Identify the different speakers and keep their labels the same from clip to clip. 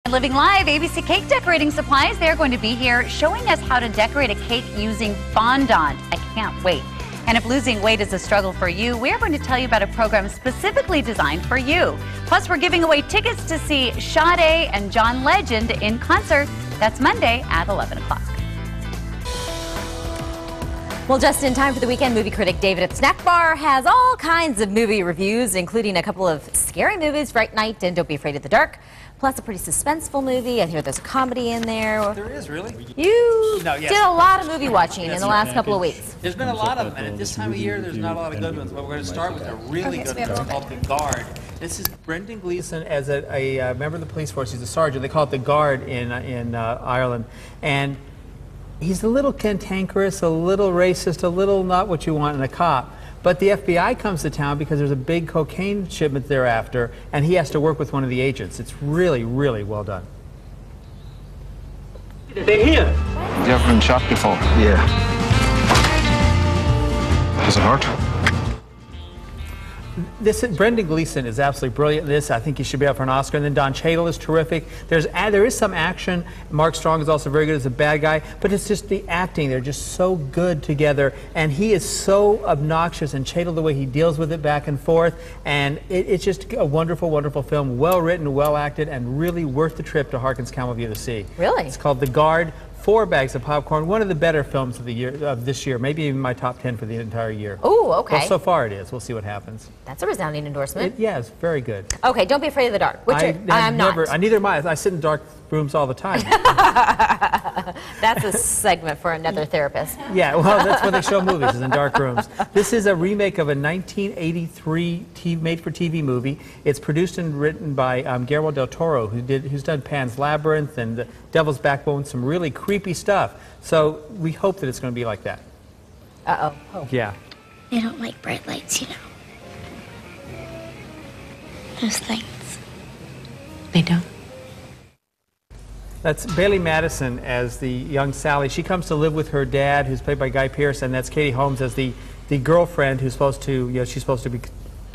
Speaker 1: Living live, ABC Cake Decorating Supplies. They're going to be here showing us how to decorate a cake using fondant. I can't wait. And if losing weight is a struggle for you, we're going to tell you about a program specifically designed for you. Plus, we're giving away tickets to see Sade and John Legend in concert. That's Monday at 11 o'clock.
Speaker 2: Well, just in time for the weekend, movie critic David at Snak Bar has all kinds of movie reviews, including a couple of scary movies, Fright Night and Don't Be Afraid of the Dark, plus a pretty suspenseful movie. I hear there's a comedy in there.
Speaker 3: There is, really?
Speaker 2: You did a lot of movie watching in the last couple of weeks.
Speaker 3: There's been a lot of them, and at this time of year, there's not a lot of good ones, but we're going to start with a really good one called The Guard. This is Brendan Gleeson as a member of the police force. He's a sergeant. They call it The Guard in Ireland. And he's a little cantankerous, a little racist, a little not what you want in a cop. But the FBI comes to town because there's a big cocaine shipment thereafter, and he has to work with one of the agents. It's really, really well done.
Speaker 4: They're here.
Speaker 5: You ever been shot before?
Speaker 4: Yeah.
Speaker 5: Does it hurt?
Speaker 6: Brendan Gleeson is absolutely brilliant in this. I think he should be up for an Oscar. And then Don Cheadle is terrific. There is some action. Mark Strong is also very good as a bad guy. But it's just the acting. They're just so good together. And he is so obnoxious. And Cheadle, the way he deals with it back and forth. And it's just a wonderful, wonderful film. Well written, well acted, and really worth the trip to Harkins Camelview to see.
Speaker 2: Really?
Speaker 6: It's called The Guard. 4 bags of popcorn. One of the better films of the year, of this year. Maybe even my top 10 for the entire year.
Speaker 2: Oh, okay.
Speaker 6: Well, so far it is. We'll see what happens.
Speaker 2: That's a resounding endorsement.
Speaker 6: Yeah, it's very good.
Speaker 2: Okay, Don't Be Afraid of the Dark. Which I'm not.
Speaker 6: Neither am I. I sit in dark rooms all the time.
Speaker 2: That's a segment for another therapist.
Speaker 6: Yeah, well, that's where they show movies, is in dark rooms. This is a remake of a 1983 made-for-TV movie. It's produced and written by Guillermo del Toro, who's done Pan's Labyrinth and The Devil's Backbone, some really creepy stuff. So we hope that it's going to be like that.
Speaker 2: Uh-oh. Oh.
Speaker 6: Yeah.
Speaker 7: They don't like bright lights, you know. Those things.
Speaker 2: They don't.
Speaker 6: That's Bailey Madison as the young Sally. She comes to live with her dad, who's played by Guy Pearce, and that's Katie Holmes as the girlfriend who's supposed to, she's supposed to be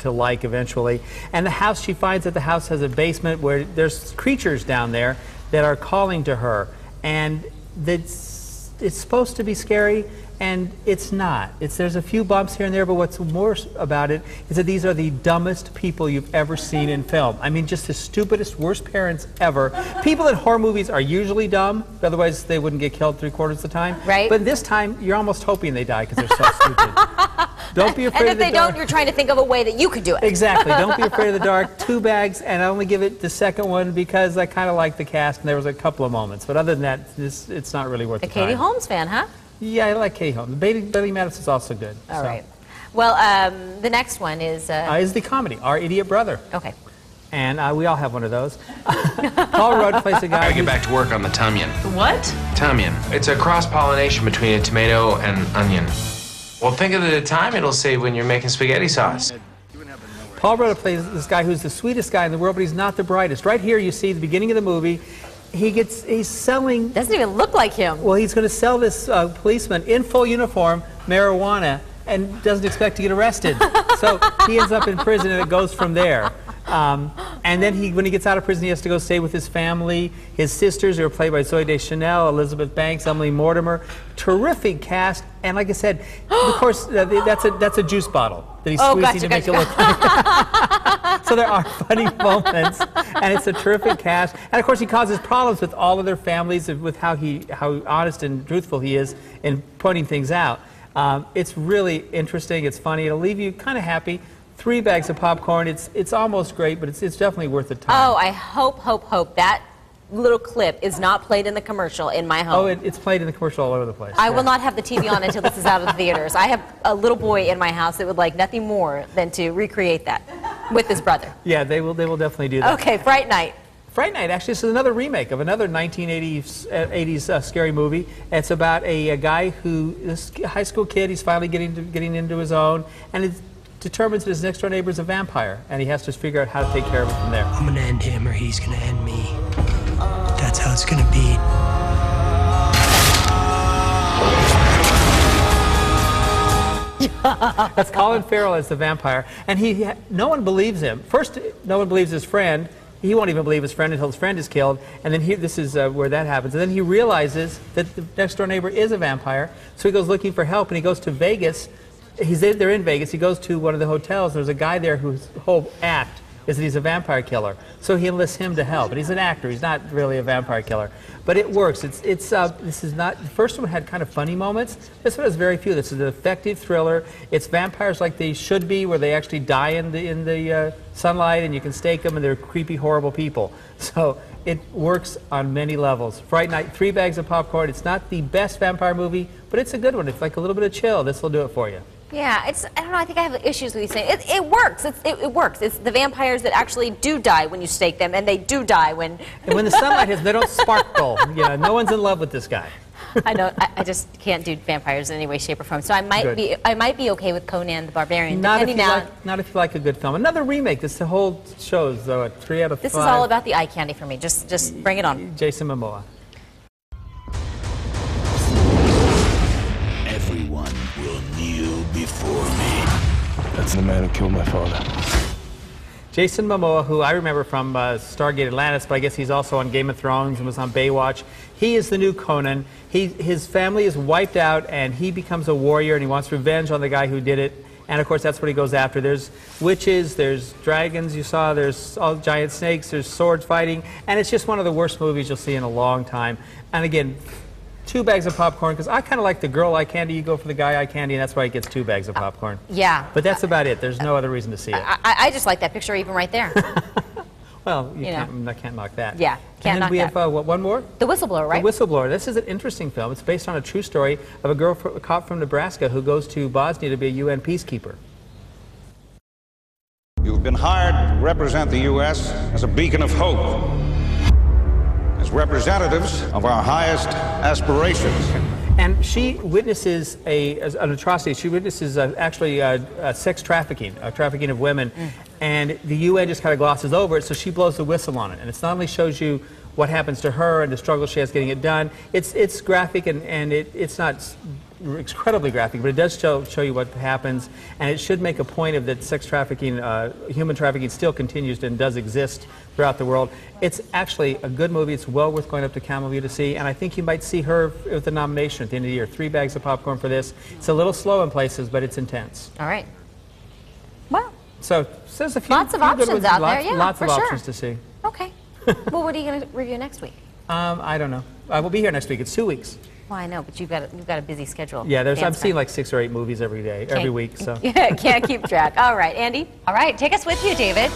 Speaker 6: like eventually. And the house she finds at the house has a basement where there's creatures down there that are calling to her, and it's supposed to be scary, and it's not. There's a few bumps here and there, but what's worse about it is that these are the dumbest people you've ever seen in film. I mean, just the stupidest, worst parents ever. People in horror movies are usually dumb, otherwise they wouldn't get killed 3/4 of the time.
Speaker 2: Right.
Speaker 6: But this time, you're almost hoping they die because they're so stupid. Don't be afraid of the dark.
Speaker 2: And if they don't, you're trying to think of a way that you could do it.
Speaker 6: Exactly. Don't be afraid of the dark. 2 bags, and I only give it the second one because I kind of like the cast, and there was a couple of moments. But other than that, it's not really worth the time.
Speaker 2: A Katie Holmes fan, huh?
Speaker 6: Yeah, I like Katie Holmes. Bailey Madison's also good.
Speaker 2: All right. Well, the next one is
Speaker 6: the comedy, Our Idiot Brother.
Speaker 2: Okay.
Speaker 6: And we all have one of those. Paul Rudd plays a guy.
Speaker 8: I gotta get back to work on the Tamian.
Speaker 1: What?
Speaker 8: Tamian. It's a cross-pollination between a tomato and onion. Well, think of the time it'll save when you're making spaghetti sauce.
Speaker 6: Paul Rudd plays this guy who's the sweetest guy in the world, but he's not the brightest. Right here, you see the beginning of the movie. He's selling.
Speaker 2: Doesn't even look like him.
Speaker 6: Well, he's going to sell this policeman in full uniform marijuana and doesn't expect to get arrested. So he ends up in prison, and it goes from there. And then when he gets out of prison, he has to go stay with his family. His sisters are played by Zooey Deschanel, Elizabeth Banks, Emily Mortimer. Terrific cast. And like I said, of course, that's a juice bottle that he's squeezing to make it look like. So there are funny moments, and it's a terrific cast. And of course, he causes problems with all of their families, with how honest and truthful he is in pointing things out. It's really interesting. It's funny. It'll leave you kind of happy. 3 bags of popcorn. It's almost great, but it's definitely worth the time.
Speaker 2: Oh, I hope that little clip is not played in the commercial in my home.
Speaker 6: Oh, it's played in the commercial all over the place.
Speaker 2: I will not have the TV on until this is out of the theaters. I have a little boy in my house that would like nothing more than to recreate that with his brother.
Speaker 6: Yeah, they will definitely do that.
Speaker 2: Okay, Fright Night.
Speaker 6: Fright Night, actually, this is another remake of another 1980s scary movie. It's about a guy this high school kid, he's finally getting into his own, and it determines that his next door neighbor is a vampire, and he has to figure out how to take care of it from there.
Speaker 4: I'm gonna end him or he's gonna end me. That's how it's gonna be.
Speaker 6: That's Colin Farrell as the vampire, and no one believes him. First, no one believes his friend. he won't even believe his friend until his friend is killed. And then this is where that happens. And then he realizes that the next door neighbor is a vampire. So he goes looking for help, and he goes to Vegas. They're in Vegas. He goes to one of the hotels. There's a guy there whose whole act is that he's a vampire killer. So he enlists him to help. And he's an actor. He's not really a vampire killer. But it works. This is not, the first one had kind of funny moments. This one has very few. This is an effective thriller. It's vampires like they should be, where they actually die in the sunlight and you can stake them, and they're creepy, horrible people. So it works on many levels. Fright Night, 3 bags of popcorn. It's not the best vampire movie, but it's a good one. It's like a little bit of chill. This will do it for you.
Speaker 2: Yeah, I don't know, I think I have issues with you saying it works. It works. It's the vampires that actually do die when you stake them, and they do die when...
Speaker 6: And when the sunlight hits, they don't sparkle. Yeah, no one's in love with this guy.
Speaker 2: I know, I just can't do vampires in any way, shape, or form. So I might be okay with Conan the Barbarian.
Speaker 6: Not if you like a good film. Another remake. This the whole show's 3 out of 5.
Speaker 2: This is all about the eye candy for me. Just bring it on.
Speaker 6: Jason Momoa.
Speaker 9: Everyone will kneel before me.
Speaker 5: That's the man who killed my father.
Speaker 6: Jason Momoa, who I remember from Stargate Atlantis, but I guess he's also on Game of Thrones and was on Baywatch. He is the new Conan. His family is wiped out, and he becomes a warrior, and he wants revenge on the guy who did it. And of course, that's what he goes after. There's witches, there's dragons, you saw, there's all giant snakes, there's swords fighting, and it's just one of the worst movies you'll see in a long time. And again, 2 bags of popcorn, because I kind of like the girl eye candy. You go for the guy eye candy, and that's why it gets 2 bags of popcorn.
Speaker 2: Yeah.
Speaker 6: But that's about it. There's no other reason to see it.
Speaker 2: I just like that picture even right there.
Speaker 6: Well, I can't knock that.
Speaker 2: Yeah, can't knock that.
Speaker 6: And then we have, one more?
Speaker 2: The Whistleblower, right?
Speaker 6: The Whistleblower. This is an interesting film. It's based on a true story of a cop from Nebraska who goes to Bosnia to be a UN peacekeeper.
Speaker 10: You've been hired to represent the U.S. as a beacon of hope, as representatives of our highest aspirations.
Speaker 6: And she witnesses an atrocity. She witnesses actually sex trafficking, trafficking of women, and the UN just kind of glosses over it, so she blows the whistle on it. And it not only shows you what happens to her and the struggle she has getting it done, it's graphic, and it's not incredibly graphic, but it does show you what happens, and it should make a point of that sex trafficking, human trafficking still continues and does exist throughout the world. It's actually a good movie. It's well worth going up to Camelview to see, and I think you might see her with the nomination at the end of the year. 3 bags of popcorn for this. It's a little slow in places, but it's intense.
Speaker 2: All right. Well.
Speaker 6: So there's a few
Speaker 2: lots of options out there, yeah,
Speaker 6: lots of
Speaker 2: for
Speaker 6: options
Speaker 2: sure.
Speaker 6: to see.
Speaker 2: Okay. Well, what are you going to review next week?
Speaker 6: I don't know. We'll be here next week. It's 2 weeks.
Speaker 2: Well, I know, but you've got a busy schedule.
Speaker 6: Yeah, I'm seeing like 6 or 8 movies every week. So
Speaker 2: Can't keep track. All right, Andy.
Speaker 1: All right, take us with you, David.